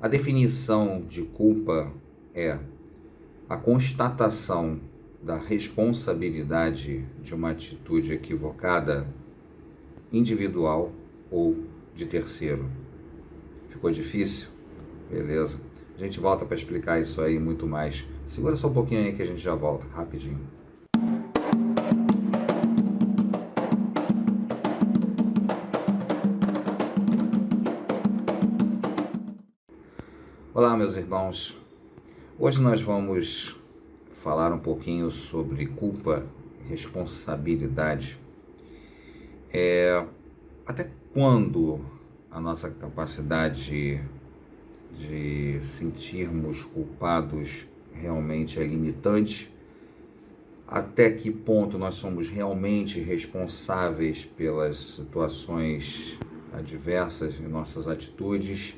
A definição de culpa é a constatação da responsabilidade de uma atitude equivocada, individual ou de terceiro. Ficou difícil? Beleza. A gente volta para explicar isso aí muito mais. Segura só um pouquinho aí que a gente já volta, rapidinho. Olá, meus irmãos. Hoje nós vamos falar um pouquinho sobre culpa e responsabilidade. Até quando a nossa capacidade de sentirmos culpados realmente é limitante? Até que ponto nós somos realmente responsáveis pelas situações adversas em nossas atitudes?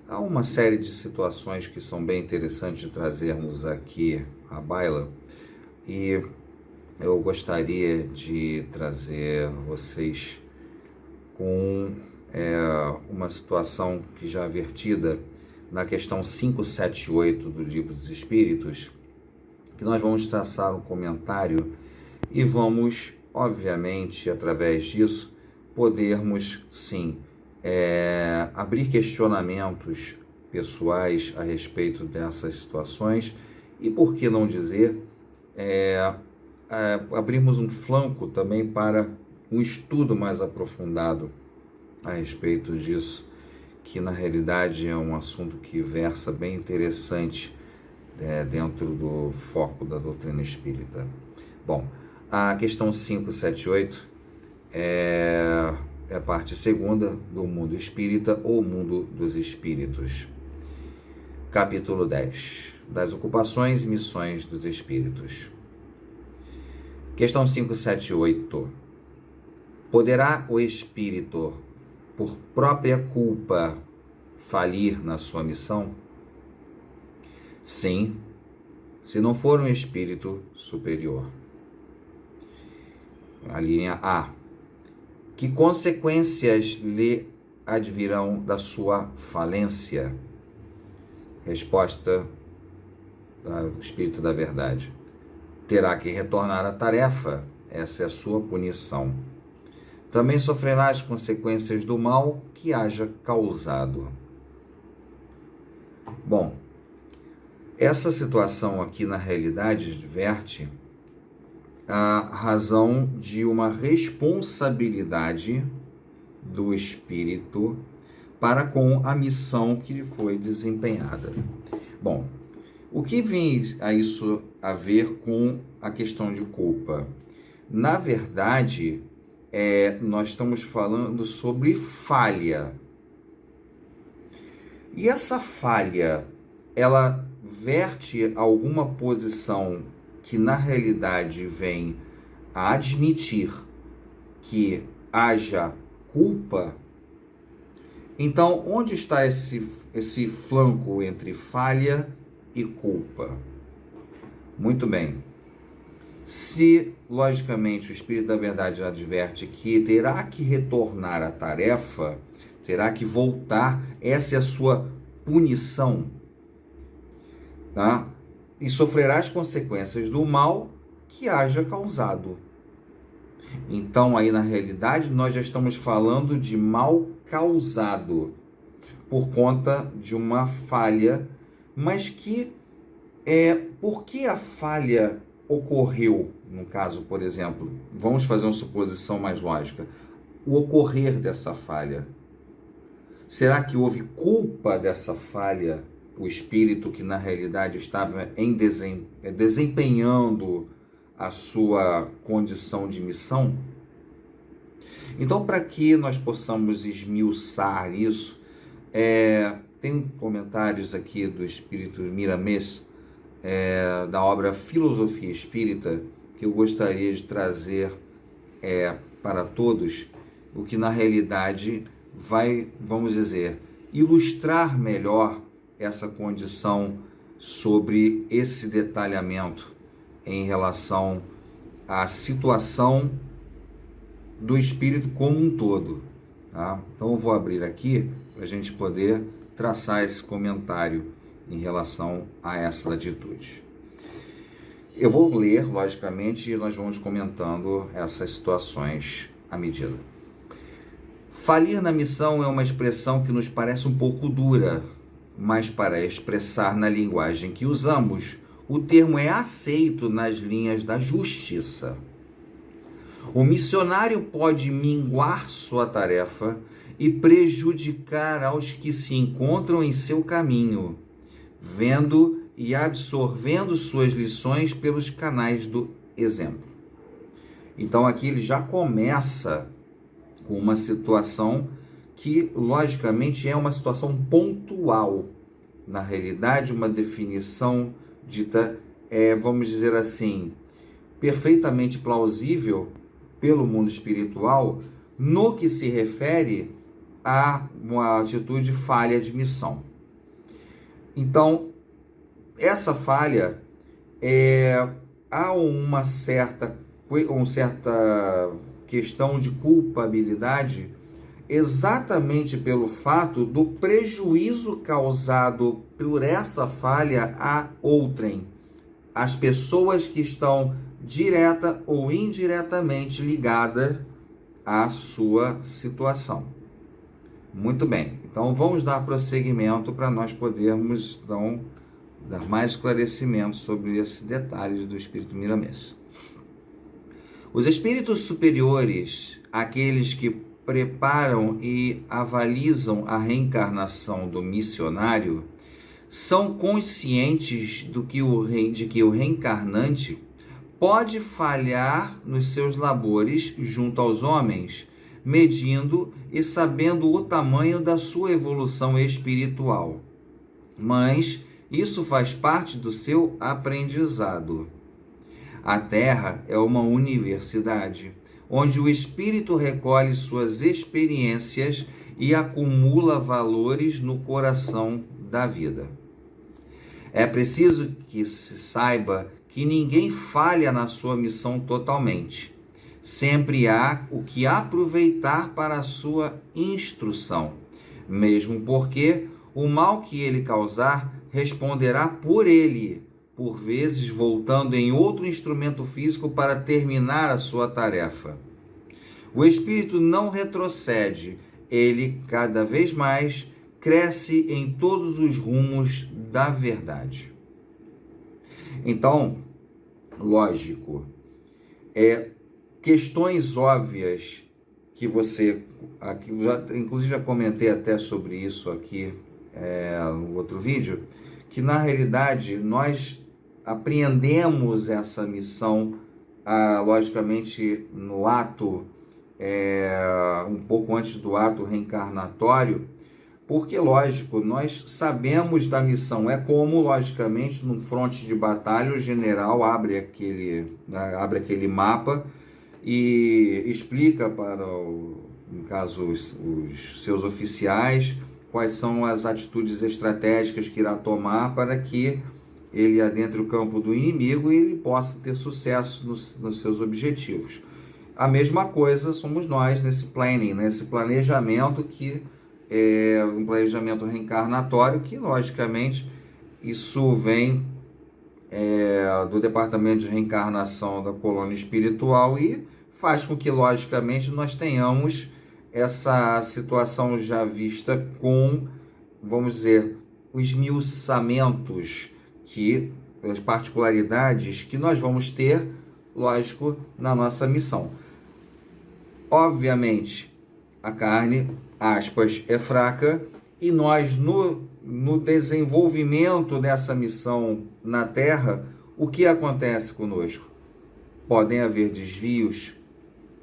Há uma série de situações que são bem interessantes de trazermos aqui à baila e eu gostaria de trazer vocês com uma situação que já vertida na questão 578 do Livro dos Espíritos, que nós vamos traçar um comentário e vamos, obviamente, através disso, podermos, sim, abrir questionamentos pessoais a respeito dessas situações e, por que não dizer, abrirmos um flanco também para um estudo mais aprofundado a respeito disso, que na realidade é um assunto que versa bem interessante dentro do foco da doutrina espírita. Bom, a questão 578 é a parte segunda do mundo espírita ou mundo dos espíritos. Capítulo 10, das ocupações e missões dos espíritos. Questão 578. Poderá o espírito, por própria culpa, falir na sua missão? Sim, se não for um espírito superior. A linha A. Que consequências lhe advirão da sua falência? Resposta do Espírito da Verdade. Terá que retornar à tarefa, essa é a sua punição. Também sofrerá as consequências do mal que haja causado. Bom, essa situação aqui na realidade adverte a razão de uma responsabilidade do espírito para com a missão que lhe foi desempenhada. Bom, o que vem a isso a ver com a questão de culpa? Na verdade, nós estamos falando sobre falha. E essa falha, ela verte alguma posição que na realidade vem a admitir que haja culpa? Então, onde está esse flanco entre falha e culpa? Muito bem. Se, logicamente, o Espírito da Verdade adverte que terá que retornar à tarefa, terá que voltar, essa é a sua punição, tá? E sofrerá as consequências do mal que haja causado. Então, aí na realidade, nós já estamos falando de mal causado por conta de uma falha, mas por que a falha ocorreu? No caso, por exemplo, vamos fazer uma suposição mais lógica, o ocorrer dessa falha. Será que houve culpa dessa falha? O espírito que na realidade estava desempenhando a sua condição de missão? Então, para que nós possamos esmiuçar isso, tem comentários aqui do espírito Miramês, da obra Filosofia Espírita, que eu gostaria de trazer para todos, o que na realidade vai, vamos dizer, ilustrar melhor essa condição sobre esse detalhamento em relação à situação do espírito como um todo. Tá? Então eu vou abrir aqui para a gente poder traçar esse comentário em relação a essas atitudes. Eu vou ler, logicamente, e nós vamos comentando essas situações à medida. Falir na missão é uma expressão que nos parece um pouco dura, mas para expressar na linguagem que usamos, o termo é aceito nas linhas da justiça. O missionário pode minguar sua tarefa e prejudicar aos que se encontram em seu caminho, vendo e absorvendo suas lições pelos canais do exemplo. Então aqui ele já começa com uma situação que, logicamente, é uma situação pontual. Na realidade, uma definição dita, vamos dizer assim, perfeitamente plausível pelo mundo espiritual no que se refere a uma atitude falha de missão. Então, essa falha, há uma certa questão de culpabilidade exatamente pelo fato do prejuízo causado por essa falha a outrem, as pessoas que estão direta ou indiretamente ligadas à sua situação. Muito bem, então vamos dar prosseguimento para nós podermos então dar mais esclarecimentos sobre esses detalhes do espírito Miramês. Os espíritos superiores, aqueles que preparam e avalizam a reencarnação do missionário, são conscientes de que o reencarnante pode falhar nos seus labores junto aos homens, medindo e sabendo o tamanho da sua evolução espiritual. Mas isso faz parte do seu aprendizado. A Terra é uma universidade, onde o espírito recolhe suas experiências e acumula valores no coração da vida. É preciso que se saiba que ninguém falha na sua missão totalmente. Sempre há o que aproveitar para a sua instrução, mesmo porque o mal que ele causar responderá por ele, por vezes voltando em outro instrumento físico para terminar a sua tarefa. O espírito não retrocede, ele cada vez mais cresce em todos os rumos da verdade. Então, lógico, questões óbvias que você, aqui, inclusive já comentei até sobre isso aqui no outro vídeo, que na realidade nós apreendemos essa missão, logicamente, no ato, um pouco antes do ato reencarnatório, porque, lógico, nós sabemos da missão. É como, logicamente, num fronte de batalha, o general abre aquele mapa e explica para, no caso, os seus oficiais, quais são as atitudes estratégicas que irá tomar para que ele adentre o campo do inimigo e ele possa ter sucesso nos seus objetivos. A mesma coisa somos nós nesse planning, nesse planejamento que é um planejamento reencarnatório, que logicamente isso vem do departamento de reencarnação da colônia espiritual e faz com que logicamente nós tenhamos essa situação já vista com, vamos dizer, os esmiuçamentos, as particularidades que nós vamos ter, lógico, na nossa missão. Obviamente, a carne, aspas, é fraca, e nós, no desenvolvimento dessa missão na Terra, o que acontece conosco? Podem haver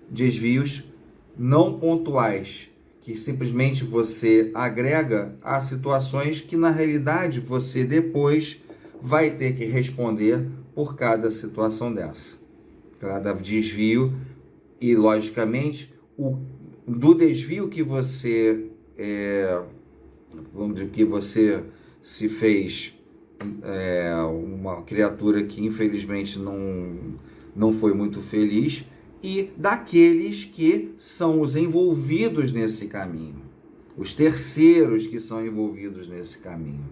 desvios não pontuais, que simplesmente você agrega a situações que, na realidade, você depois vai ter que responder por cada situação dessa. Cada desvio e, logicamente, do desvio que você, vamos dizer, que você se fez uma criatura que, infelizmente, não foi muito feliz, e daqueles que são os envolvidos nesse caminho. os terceiros que são envolvidos nesse caminho.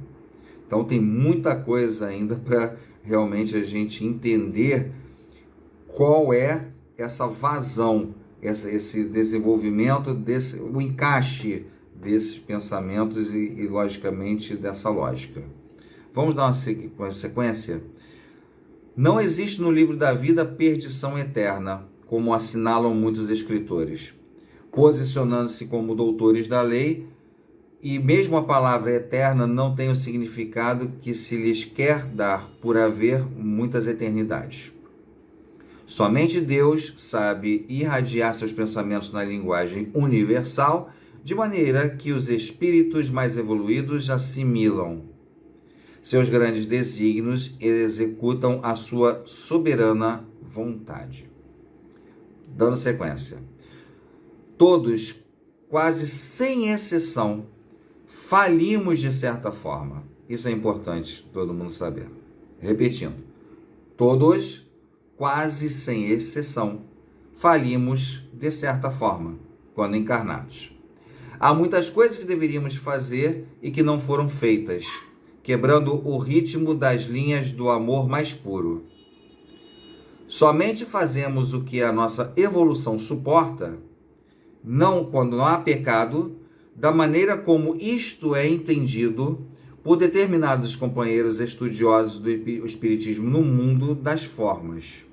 Então tem muita coisa ainda para realmente a gente entender qual é essa vazão, esse desenvolvimento, o encaixe desses pensamentos e logicamente, dessa lógica. Vamos dar uma sequência? Não existe no livro da vida perdição eterna, como assinalam muitos escritores, posicionando-se como doutores da lei, e mesmo a palavra eterna não tem o significado que se lhes quer dar por haver muitas eternidades. Somente Deus sabe irradiar seus pensamentos na linguagem universal, de maneira que os espíritos mais evoluídos assimilam seus grandes desígnios e executam a sua soberana vontade. Dando sequência. Todos, quase sem exceção, falimos de certa forma. Isso é importante todo mundo saber. Repetindo. Todos, quase sem exceção, falimos de certa forma, quando encarnados. Há muitas coisas que deveríamos fazer e que não foram feitas, quebrando o ritmo das linhas do amor mais puro. Somente fazemos o que a nossa evolução suporta, não quando não há pecado, da maneira como isto é entendido por determinados companheiros estudiosos do espiritismo no mundo das formas.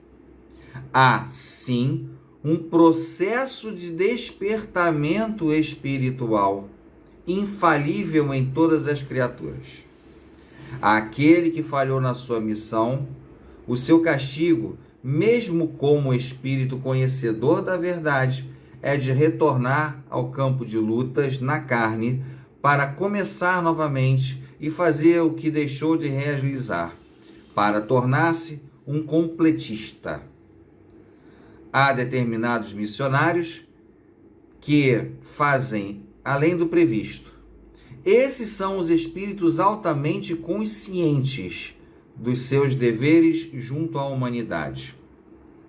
Há, sim, um processo de despertamento espiritual infalível em todas as criaturas. Aquele que falhou na sua missão, o seu castigo, mesmo como espírito conhecedor da verdade, é de retornar ao campo de lutas na carne para começar novamente e fazer o que deixou de realizar, para tornar-se um completista. Há determinados missionários que fazem além do previsto. Esses são os espíritos altamente conscientes dos seus deveres junto à humanidade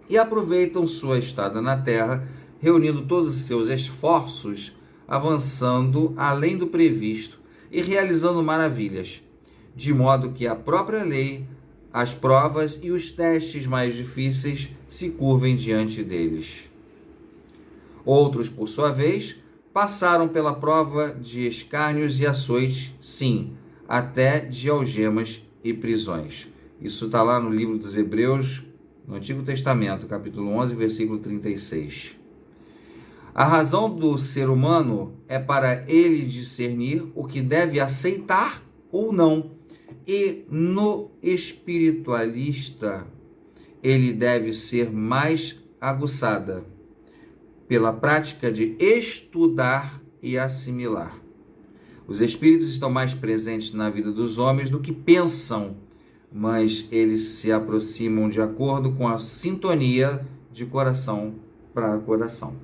e aproveitam sua estada na Terra, reunindo todos os seus esforços, avançando além do previsto e realizando maravilhas, de modo que a própria lei, as provas e os testes mais difíceis se curvem diante deles. Outros, por sua vez, passaram pela prova de escárnios e açoites, sim, até de algemas e prisões. Isso está lá no livro dos Hebreus, no Antigo Testamento, capítulo 11, versículo 36. A razão do ser humano é para ele discernir o que deve aceitar ou não. E no espiritualista, ele deve ser mais aguçada pela prática de estudar e assimilar. Os espíritos estão mais presentes na vida dos homens do que pensam, mas eles se aproximam de acordo com a sintonia de coração para coração.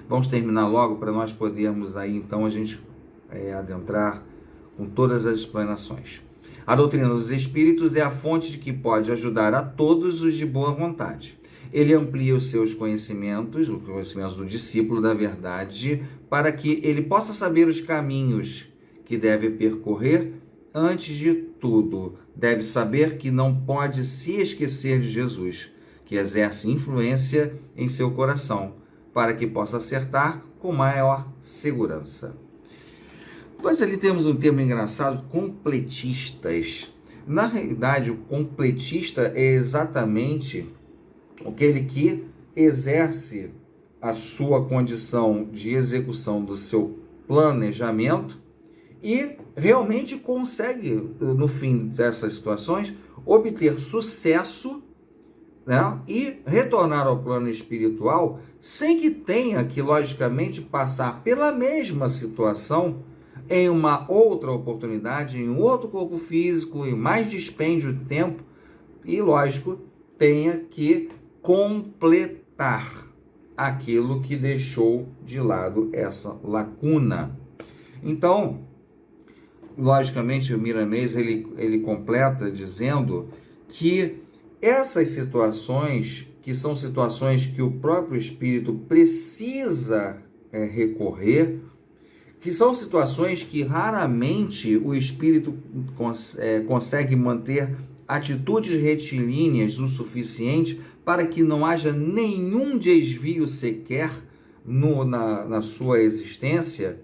Vamos terminar logo para nós podermos aí então a gente adentrar com todas as explanações. A doutrina dos espíritos é a fonte de que pode ajudar a todos os de boa vontade. Ele amplia os seus conhecimentos, os conhecimentos do discípulo da verdade, para que ele possa saber os caminhos que deve percorrer. Antes de tudo, deve saber que não pode se esquecer de Jesus, que exerce influência em seu coração, para que possa acertar com maior segurança. Nós ali temos um termo engraçado, completistas. Na realidade, o completista é exatamente aquele que exerce a sua condição de execução do seu planejamento e realmente consegue, no fim dessas situações, obter sucesso, né, e retornar ao plano espiritual sem que tenha que, logicamente, passar pela mesma situação em uma outra oportunidade, em um outro corpo físico, em mais dispêndio de tempo e, lógico, tenha que completar aquilo que deixou de lado essa lacuna. Então, logicamente, o Miramês ele completa dizendo que essas situações, que são situações que o próprio espírito precisa recorrer, que são situações que raramente o espírito consegue manter atitudes retilíneas o suficiente para que não haja nenhum desvio sequer na sua existência.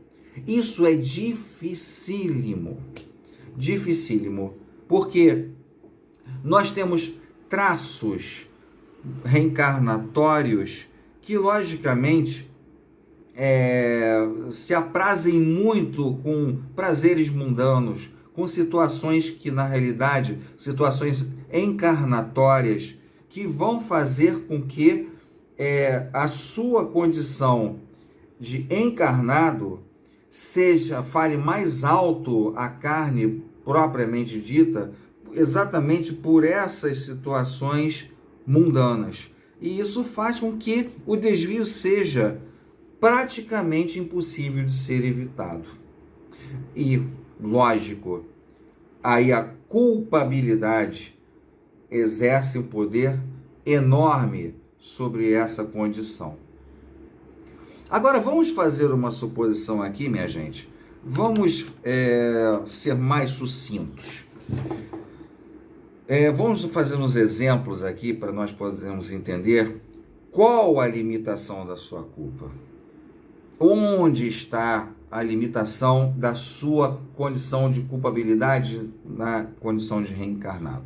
Isso é dificílimo, dificílimo, porque nós temos traços reencarnatórios que, logicamente, se aprazem muito com prazeres mundanos, com situações que, na realidade, situações encarnatórias, que vão fazer com que a sua condição de encarnado fale mais alto a carne propriamente dita, exatamente por essas situações mundanas. E isso faz com que o desvio seja praticamente impossível de ser evitado. E, lógico, aí a culpabilidade exerce um poder enorme sobre essa condição. Agora, vamos fazer uma suposição aqui, minha gente. Vamos ser mais sucintos. Vamos fazer uns exemplos aqui para nós podermos entender qual a limitação da sua culpa. Onde está a limitação da sua condição de culpabilidade na condição de reencarnado?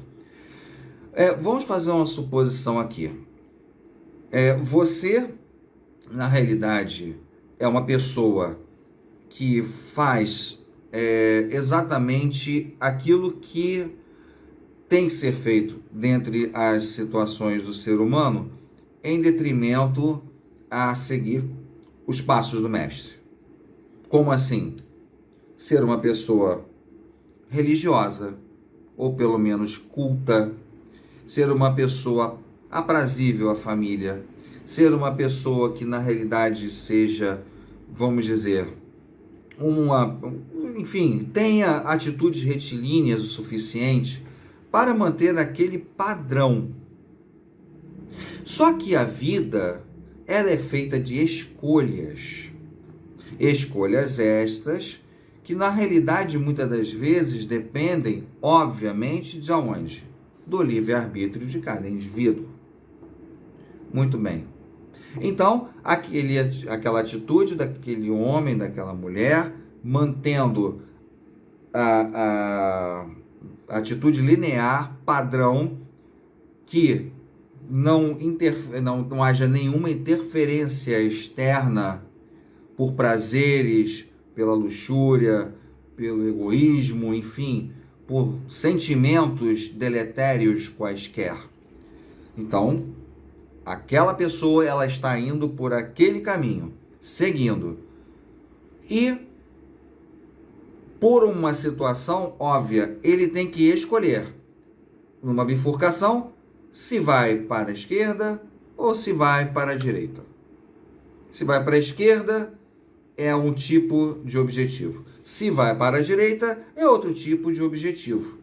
Vamos fazer uma suposição aqui. Você, na realidade, é uma pessoa que faz exatamente aquilo que tem que ser feito dentre as situações do ser humano, em detrimento a seguir os passos do mestre. Como assim? Ser uma pessoa religiosa, ou pelo menos culta, ser uma pessoa aprazível à família, ser uma pessoa que na realidade seja, vamos dizer, enfim, tenha atitudes retilíneas o suficiente para manter aquele padrão. Só que a vida, ela é feita de escolhas. Escolhas estas que, na realidade, muitas das vezes dependem, obviamente, de onde? Do livre-arbítrio de cada indivíduo. Muito bem. Então, aquela atitude daquele homem, daquela mulher, mantendo a atitude linear, padrão, que não haja nenhuma interferência externa por prazeres, pela luxúria, pelo egoísmo, enfim, por sentimentos deletérios quaisquer. Então, aquela pessoa, ela está indo por aquele caminho, seguindo. E, por uma situação óbvia, ele tem que escolher, numa bifurcação, se vai para a esquerda ou se vai para a direita. Se vai para a esquerda, é um tipo de objetivo. Se vai para a direita, é outro tipo de objetivo.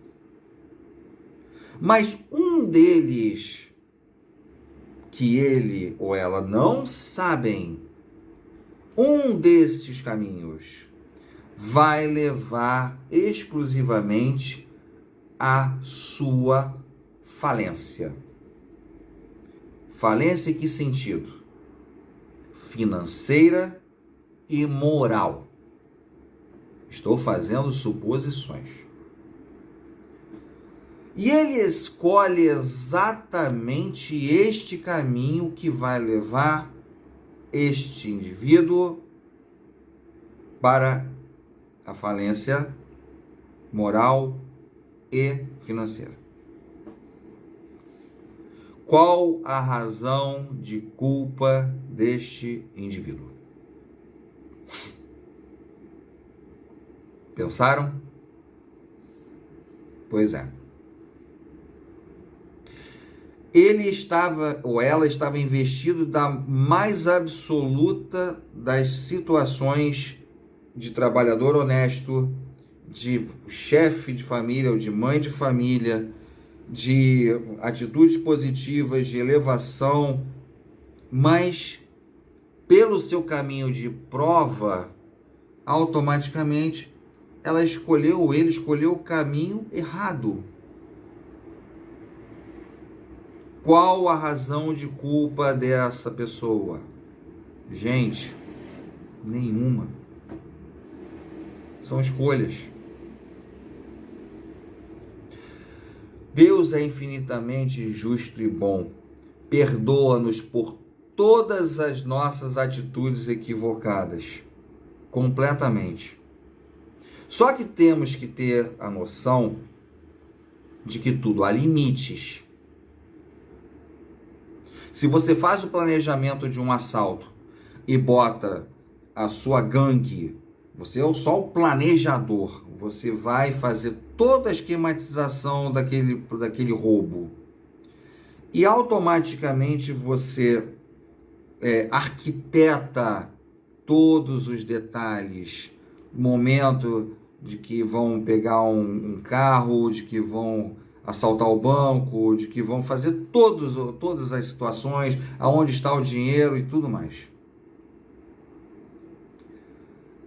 Mas um deles, que ele ou ela não sabem, um desses caminhos vai levar exclusivamente à sua falência. Falência em que sentido? Financeira e moral. Estou fazendo suposições. E ele escolhe exatamente este caminho que vai levar este indivíduo para a falência moral e financeira. Qual a razão de culpa deste indivíduo? Pensaram? Pois é. Ele estava, ou ela estava investido da mais absoluta das situações de trabalhador honesto, de chefe de família ou de mãe de família, de atitudes positivas, de elevação, mas pelo seu caminho de prova, automaticamente ela escolheu, ou ele escolheu o caminho errado. Qual a razão de culpa dessa pessoa? Gente, nenhuma. São escolhas. Deus é infinitamente justo e bom. Perdoa-nos por todas as nossas atitudes equivocadas. Completamente. Só que temos que ter a noção de que tudo há limites. Se você faz o planejamento de um assalto e bota a sua gangue, você é só o planejador, você vai fazer toda a esquematização daquele roubo. E automaticamente você arquiteta todos os detalhes, momento de que vão pegar um carro, de que vão assaltar o banco, de que vão fazer todas as situações, aonde está o dinheiro e tudo mais.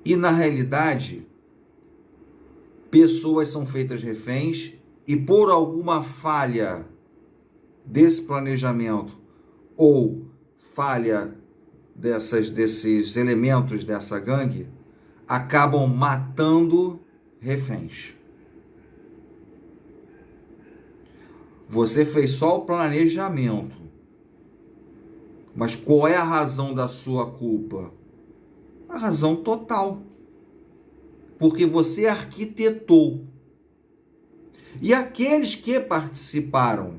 E na realidade, pessoas são feitas reféns e por alguma falha desse planejamento ou falha desses elementos dessa gangue, acabam matando reféns. Você fez só o planejamento, mas qual é a razão da sua culpa? A razão total. Porque você arquitetou. E aqueles que participaram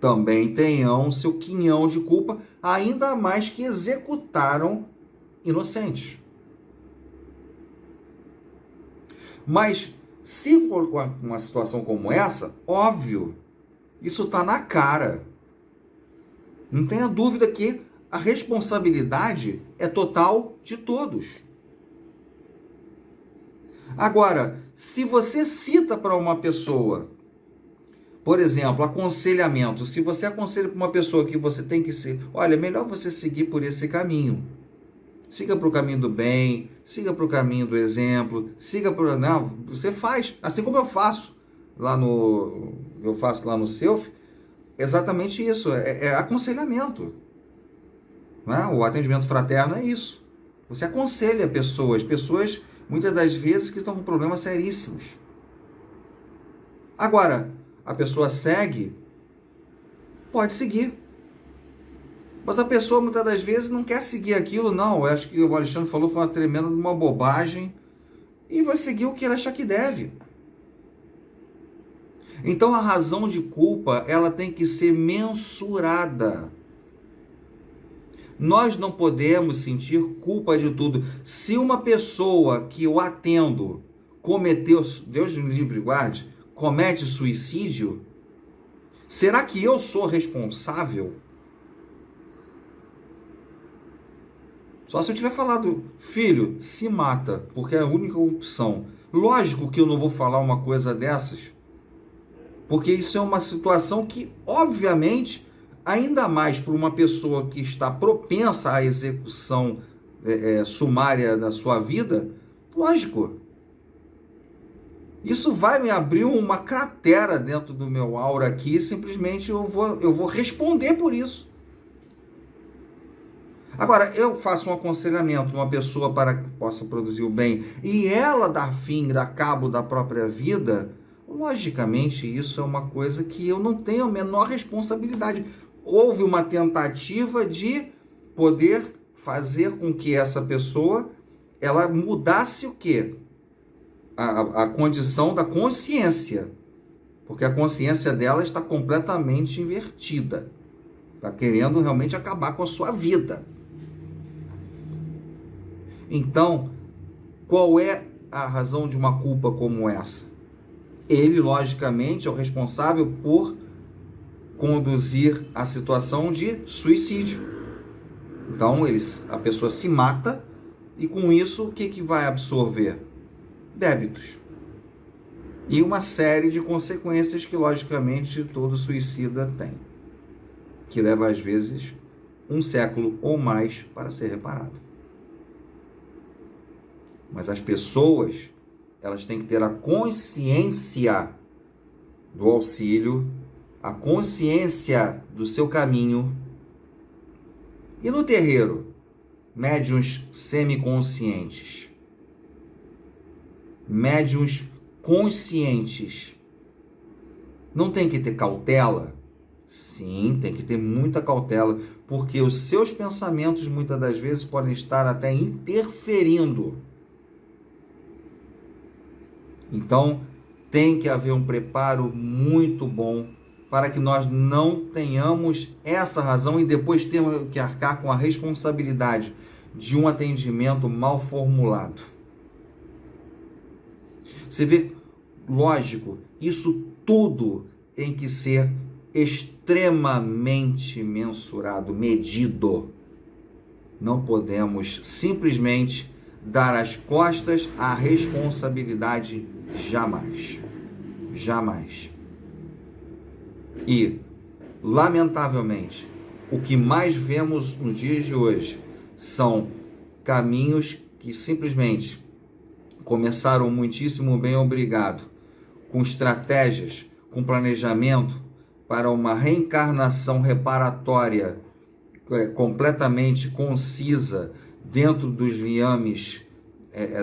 também tenham seu quinhão de culpa, ainda mais que executaram inocentes. Mas se for uma situação como essa, óbvio, isso está na cara. Não tenha dúvida que a responsabilidade é total de todos. Agora, se você cita para uma pessoa, por exemplo, aconselhamento, se você aconselha para uma pessoa que você tem que ser, olha, é melhor você seguir por esse caminho. Siga para o caminho do bem, siga para o caminho do exemplo, siga para... Não, você faz, assim como eu faço lá no Self, exatamente isso, é aconselhamento. Né? O atendimento fraterno é isso. Você aconselha pessoas muitas das vezes que estão com problemas seríssimos. Agora, a pessoa segue, pode seguir. Mas a pessoa muitas das vezes não quer seguir aquilo, não. Eu acho que o Alexandre falou foi uma tremenda uma bobagem e vai seguir o que ele achar que deve. Então a razão de culpa, ela tem que ser mensurada. Nós não podemos sentir culpa de tudo. Se uma pessoa que eu atendo cometeu, Deus me livre e guarde, comete suicídio, será que eu sou responsável? Só se eu tiver falado, filho, se mata, porque é a única opção. Lógico que eu não vou falar uma coisa dessas, porque isso é uma situação que, obviamente, ainda mais para uma pessoa que está propensa à execução sumária da sua vida, lógico. Isso vai me abrir uma cratera dentro do meu aura aqui, simplesmente eu vou responder por isso. Agora, eu faço um aconselhamento, uma pessoa para que possa produzir o bem, e ela dá cabo da própria vida, logicamente isso é uma coisa que eu não tenho a menor responsabilidade. Houve uma tentativa de poder fazer com que essa pessoa, ela mudasse o quê? A condição da consciência, porque a consciência dela está completamente invertida, está querendo realmente acabar com a sua vida. Então, qual é a razão de uma culpa como essa? Ele, logicamente, é o responsável por conduzir a situação de suicídio. Então, a pessoa se mata e com isso, o que vai absorver? Débitos. E uma série de consequências que, logicamente, todo suicida tem. Que leva, às vezes, 1 século ou mais para ser reparado. Mas as pessoas, elas têm que ter a consciência do auxílio, a consciência do seu caminho. E no terreiro, médiuns semiconscientes, médiuns conscientes. Não tem que ter cautela? Sim, tem que ter muita cautela, porque os seus pensamentos muitas das vezes podem estar até interferindo. Então, tem que haver um preparo muito bom para que nós não tenhamos essa razão e depois tenhamos que arcar com a responsabilidade de um atendimento mal formulado. Você vê, lógico, isso tudo tem que ser extremamente mensurado, medido. Não podemos simplesmente dar as costas à responsabilidade jamais. Jamais. E, lamentavelmente, o que mais vemos nos dias de hoje são caminhos que simplesmente começaram muitíssimo bem, obrigado, com estratégias, com planejamento para uma reencarnação reparatória completamente concisa dentro dos liames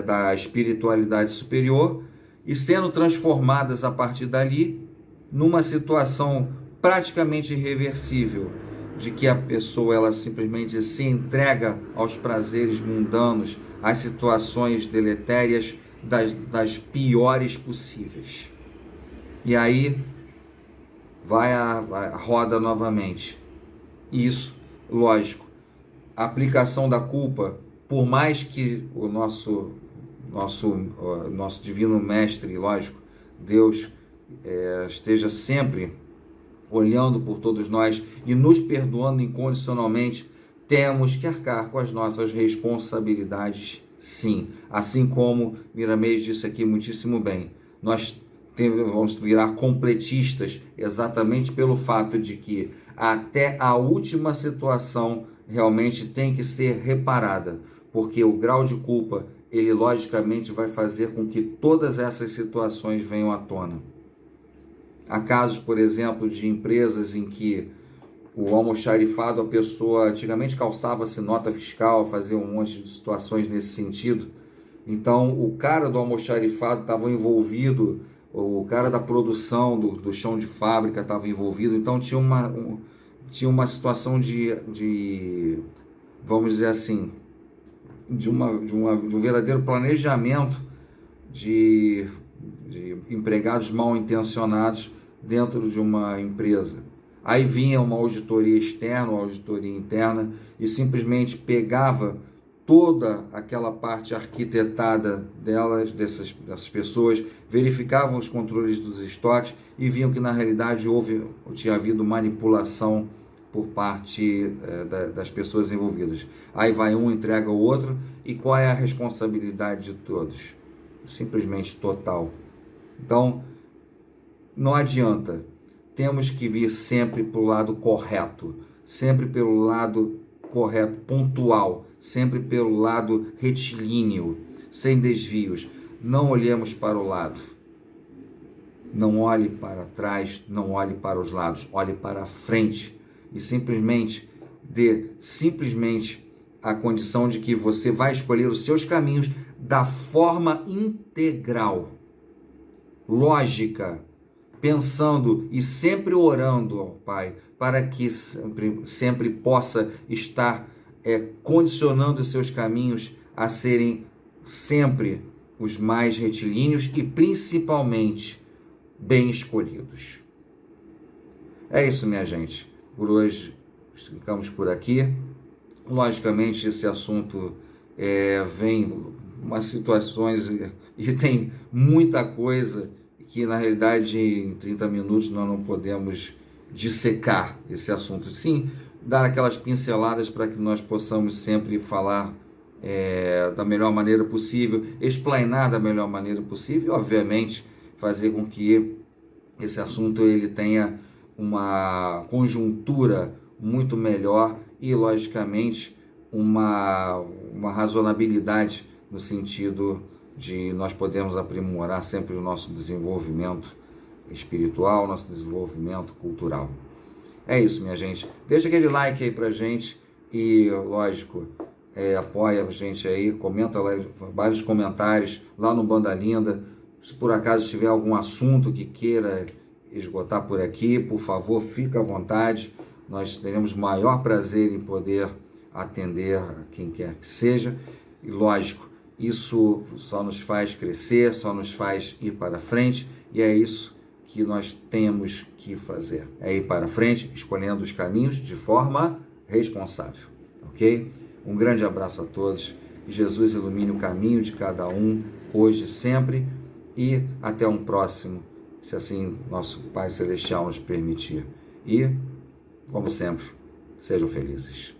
da espiritualidade superior e sendo transformadas a partir dali numa situação praticamente irreversível, de que a pessoa ela simplesmente se entrega aos prazeres mundanos, às situações deletérias das piores possíveis. E aí vai a roda novamente. Isso, lógico, a aplicação da culpa, por mais que o nosso divino mestre, lógico, Deus, esteja sempre olhando por todos nós e nos perdoando incondicionalmente, temos que arcar com as nossas responsabilidades, sim. Assim como Miramês disse aqui muitíssimo bem, nós vamos virar completistas exatamente pelo fato de que até a última situação realmente tem que ser reparada, porque o grau de culpa, ele logicamente vai fazer com que todas essas situações venham à tona. Há casos, por exemplo, de empresas em que o almoxarifado, a pessoa antigamente calçava-se nota fiscal, fazia um monte de situações nesse sentido. Então, o cara do almoxarifado estava envolvido, o cara da produção do chão de fábrica estava envolvido. Então, tinha uma situação de, vamos dizer assim, de um verdadeiro planejamento de empregados mal intencionados dentro de uma empresa. Aí vinha uma auditoria externa, uma auditoria interna e simplesmente pegava toda aquela parte arquitetada dessas pessoas, verificavam os controles dos estoques e viam que na realidade tinha havido manipulação por parte das pessoas envolvidas. Aí vai um, entrega o outro, e qual é a responsabilidade de todos? Simplesmente total. Então, não adianta, temos que vir sempre para o lado correto, sempre pelo lado correto, pontual, sempre pelo lado retilíneo, sem desvios. Não olhemos para o lado, não olhe para trás, não olhe para os lados, olhe para a frente e simplesmente dê a condição de que você vai escolher os seus caminhos da forma integral, lógica, pensando e sempre orando ao Pai, para que sempre possa estar condicionando os seus caminhos a serem sempre os mais retilíneos e principalmente bem escolhidos. É isso, minha gente. Por hoje ficamos por aqui. Logicamente, esse assunto vem umas situações e tem muita coisa que, na realidade, em 30 minutos nós não podemos dissecar esse assunto. Sim, dar aquelas pinceladas para que nós possamos sempre falar da melhor maneira possível, explanar da melhor maneira possível e, obviamente, fazer com que esse assunto ele tenha uma conjuntura muito melhor e, logicamente, uma razonabilidade no sentido de nós podermos aprimorar sempre o nosso desenvolvimento espiritual, nosso desenvolvimento cultural. É isso, minha gente. Deixa aquele like aí pra gente e, lógico, apoia a gente aí, comenta lá, vários comentários lá no Banda Linda. Se por acaso tiver algum assunto que queira esgotar por aqui, por favor, fica à vontade. Nós teremos maior prazer em poder atender a quem quer que seja. E, lógico, isso só nos faz crescer, só nos faz ir para frente, e é isso que nós temos que fazer. É ir para frente, escolhendo os caminhos de forma responsável, ok? Um grande abraço a todos, que Jesus ilumine o caminho de cada um, hoje e sempre, e até um próximo, se assim nosso Pai Celestial nos permitir. E, como sempre, sejam felizes.